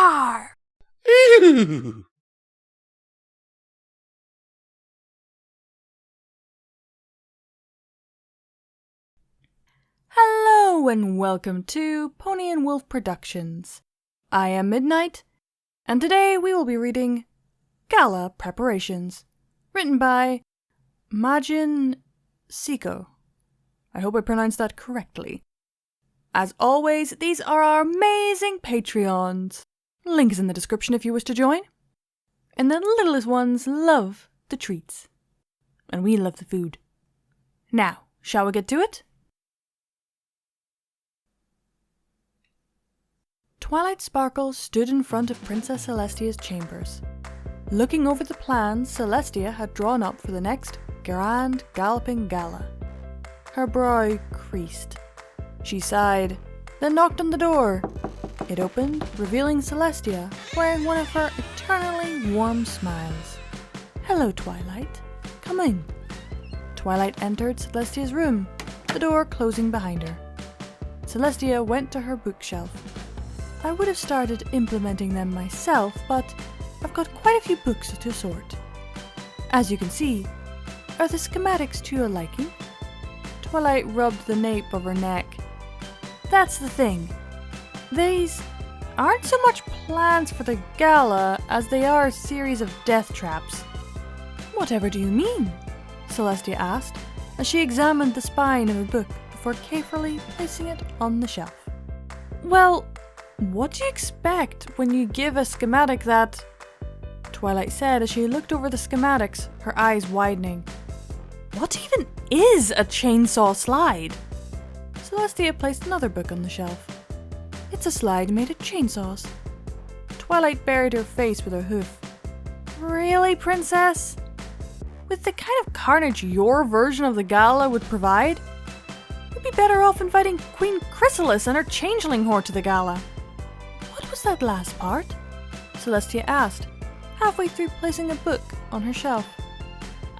Rawr! Ew. Hello and welcome to Pony&Wolf Productions. I am Midnight, and today we will be reading Gala Preparations, written by Majin Syeekoh. I hope I pronounced that correctly. As always, these are our amazing Patreons. Link is in the description if you wish to join. And the littlest ones love the treats. And we love the food. Now, shall we get to it? Twilight Sparkle stood in front of Princess Celestia's chambers. Looking over the plans Celestia had drawn up for the next grand galloping gala. Her brow creased. She sighed, then knocked on the door. It opened, revealing Celestia wearing one of her eternally warm smiles. "Hello, Twilight. Come in." Twilight entered Celestia's room, the door closing behind her. Celestia went to her bookshelf. I would have started implementing them myself, but I've got quite a few books to sort. As you can see, are the schematics to your liking? Twilight rubbed the nape of her neck. That's the thing. These aren't so much plans for the gala as they are a series of death traps. Whatever do you mean? Celestia asked, as she examined the spine of a book before carefully placing it on the shelf. Well, what do you expect when you give a schematic that... Twilight said as she looked over the schematics, her eyes widening. What even is a chainsaw slide? Celestia placed another book on the shelf. It's a slide made of chainsaws. Twilight buried her face with her hoof. Really, Princess? With the kind of carnage your version of the gala would provide, you'd be better off inviting Queen Chrysalis and her changeling horde to the gala. What was that last part? Celestia asked, halfway through placing a book on her shelf.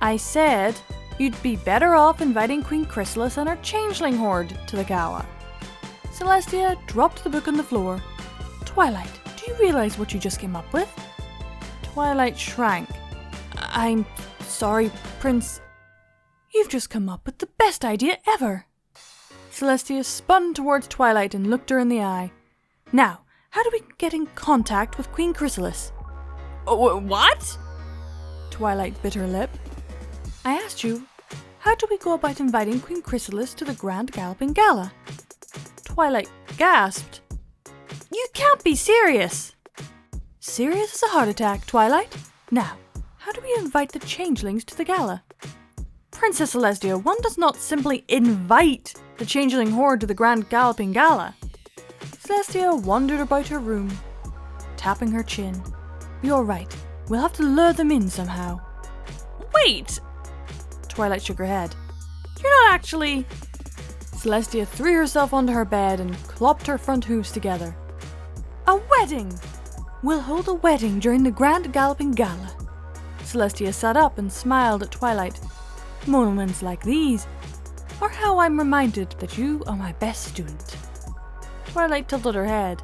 I said you'd be better off inviting Queen Chrysalis and her changeling horde to the gala. Celestia dropped the book on the floor. Twilight, do you realize what you just came up with? Twilight shrank. I'm sorry, Prince. You've just come up with the best idea ever. Celestia spun towards Twilight and looked her in the eye. Now, how do we get in contact with Queen Chrysalis? What? Twilight bit her lip. I asked you, how do we go about inviting Queen Chrysalis to the Grand Galloping Gala? Twilight gasped. You can't be serious! Serious as a heart attack, Twilight. Now, how do we invite the changelings to the gala? Princess Celestia, one does not simply invite the changeling horde to the Grand Galloping Gala. Celestia wandered about her room, tapping her chin. You're right, we'll have to lure them in somehow. Wait! Twilight shook her head. You're not actually... Celestia threw herself onto her bed and clopped her front hooves together. A wedding! We'll hold a wedding during the Grand Galloping Gala. Celestia sat up and smiled at Twilight. Moments like these are how I'm reminded that you are my best student. Twilight tilted her head.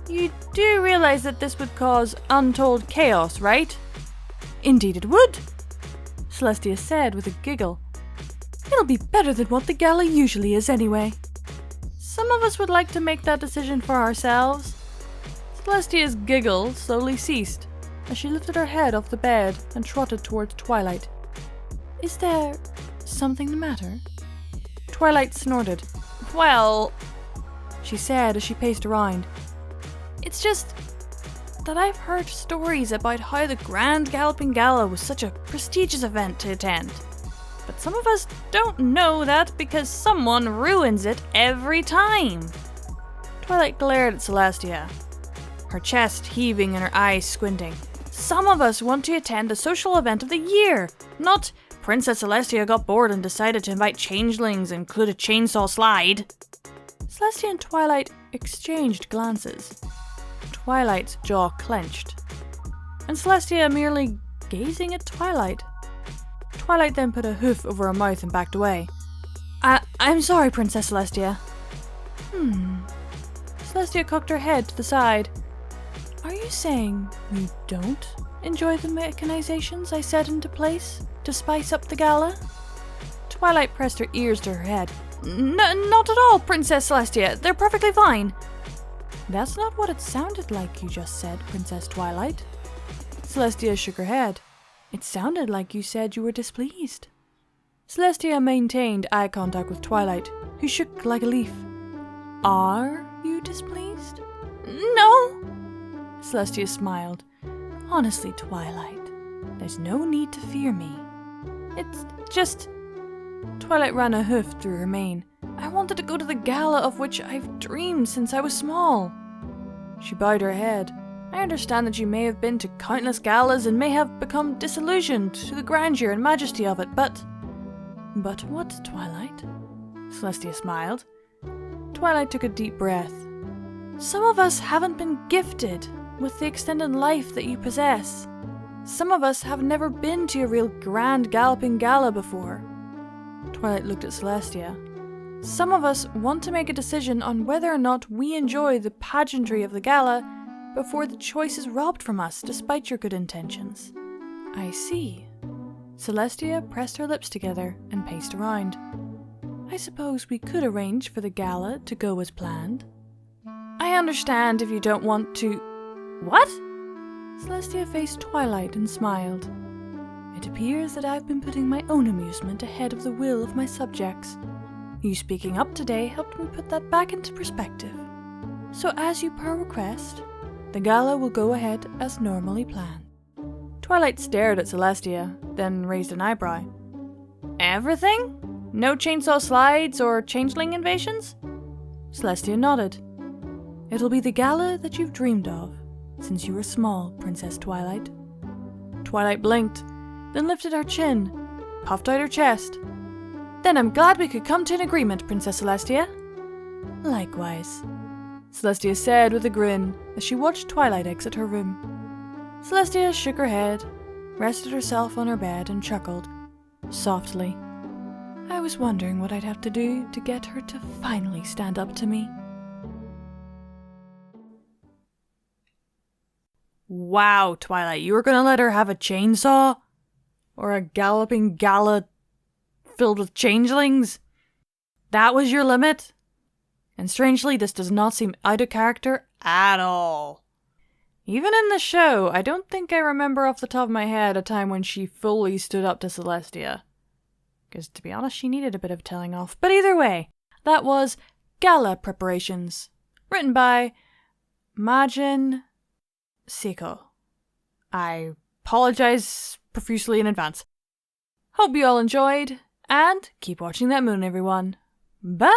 You do realize that this would cause untold chaos, right? Indeed it would, Celestia said with a giggle. It'll be better than what the gala usually is anyway. Some of us would like to make that decision for ourselves. Celestia's giggle slowly ceased as she lifted her head off the bed and trotted towards Twilight. Is there something the matter? Twilight snorted. Well, she said as she paced around. It's just that I've heard stories about how the Grand Galloping Gala was such a prestigious event to attend. But some of us don't know that because someone ruins it every time. Twilight glared at Celestia, her chest heaving and her eyes squinting. Some of us want to attend a social event of the year, not Princess Celestia got bored and decided to invite changelings and include a chainsaw slide. Celestia and Twilight exchanged glances. Twilight's jaw clenched, and Celestia merely gazing at Twilight. Twilight then put a hoof over her mouth and backed away. I'm sorry, Princess Celestia. Celestia cocked her head to the side. Are you saying you don't enjoy the mechanizations I set into place to spice up the gala? Twilight pressed her ears to her head. Not at all, Princess Celestia. They're perfectly fine. That's not what it sounded like you just said, Princess Twilight. Celestia shook her head. It sounded like you said you were displeased. Celestia maintained eye contact with Twilight, who shook like a leaf. Are you displeased? No! Celestia smiled. Honestly, Twilight, there's no need to fear me. It's just... Twilight ran a hoof through her mane. I wanted to go to the gala of which I've dreamed since I was small. She bowed her head. I understand that you may have been to countless galas and may have become disillusioned to the grandeur and majesty of it, but... But what, Twilight? Celestia smiled. Twilight took a deep breath. Some of us haven't been gifted with the extended life that you possess. Some of us have never been to a real grand galloping gala before. Twilight looked at Celestia. Some of us want to make a decision on whether or not we enjoy the pageantry of the gala before the choice is robbed from us, despite your good intentions. I see. Celestia pressed her lips together and paced around. I suppose we could arrange for the gala to go as planned. I understand if you don't want to... What? Celestia faced Twilight and smiled. It appears that I've been putting my own amusement ahead of the will of my subjects. You speaking up today helped me put that back into perspective. So as you per request, the gala will go ahead as normally planned. Twilight stared at Celestia, then raised an eyebrow. Everything? No chainsaw slides or changeling invasions? Celestia nodded. It'll be the gala that you've dreamed of since you were small, Princess Twilight. Twilight blinked, then lifted her chin, puffed out her chest. Then I'm glad we could come to an agreement, Princess Celestia. Likewise, Celestia said with a grin as she watched Twilight exit her room. Celestia shook her head, rested herself on her bed and chuckled, softly. I was wondering what I'd have to do to get her to finally stand up to me. Wow, Twilight, you were gonna let her have a chainsaw? Or a galloping gala filled with changelings? That was your limit? And strangely, this does not seem out of character at all. Even in the show, I don't think I remember off the top of my head a time when she fully stood up to Celestia. Because to be honest, she needed a bit of telling off. But either way, that was Gala Preparations, written by Majin Syeekoh. I apologize profusely in advance. Hope you all enjoyed, and keep watching that moon, everyone. Bye!